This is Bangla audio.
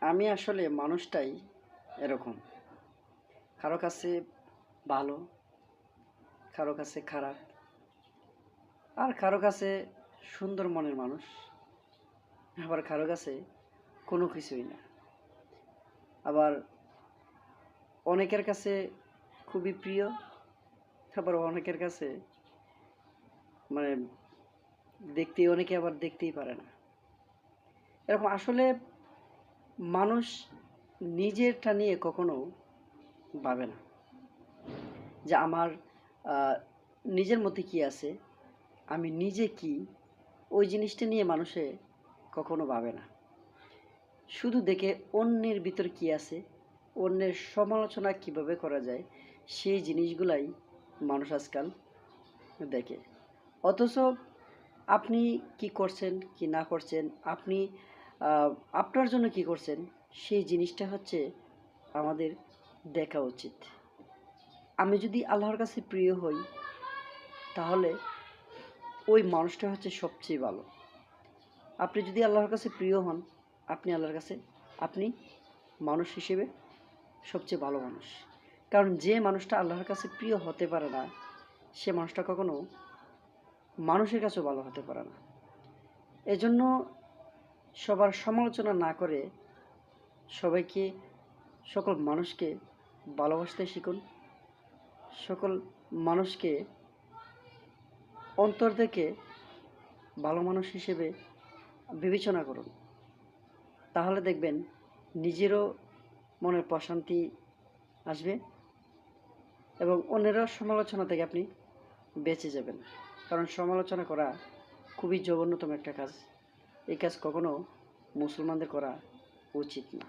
আমি আসলে মানুষটাই এরকম। কারো কাছে ভালো, কারো কাছে খারাপ, আর কারো কাছে সুন্দর মনের মানুষ, আবার কারো কাছে কোনো কিছুই না। আবার অনেকের কাছে খুবই প্রিয়, আবার অনেকের কাছে মানে অনেকে আবার দেখতেই পারে না। এরকম আসলে মানুষ নিজেরটা নিয়ে কখনো ভাবে না যে আমার নিজের মধ্যে কি আছে, আমি নিজে কি, ওই জিনিসটা নিয়ে মানুষে কখনো ভাবে না। শুধু দেখে অন্যের ভিতর কি আছে, অন্যের সমালোচনা কিভাবে করা যায়, সেই জিনিসগুলাই মানুষ আজকাল দেখে। অথচ আপনি কি করছেন কি না করছেন, আপনি আপনার জন্য কি করছেন, সেই জিনিসটা হচ্ছে আমাদের দেখা উচিত। আমি যদি আল্লাহর কাছে প্রিয় হই, তাহলে ওই মানুষটা হচ্ছে সবচেয়ে ভালো। আপনি যদি আল্লাহর কাছে প্রিয় হন, আপনি আল্লাহর কাছে আপনি মানুষ হিসেবে সবচেয়ে ভালো মানুষ। কারণ যে মানুষটা আল্লাহর কাছে প্রিয় হতে পারে না, সে মানুষটা কখনো মানুষের কাছেও ভালো হতে পারে না। এজন্য সবার সমালোচনা না করে সবাইকে, সকল মানুষকে ভালোবাসতে শিখুন। সকল মানুষকে অন্তর থেকে ভালো মানুষ হিসেবে বিবেচনা করুন। তাহলে দেখবেন নিজেরও মনের প্রশান্তি আসবে এবং অন্যেরও সমালোচনা থেকে আপনি বেঁচে যাবেন। কারণ সমালোচনা করা খুবই জঘন্যতম একটা কাজ। এই কাজ কখনো মুসলমানদের করা উচিত না।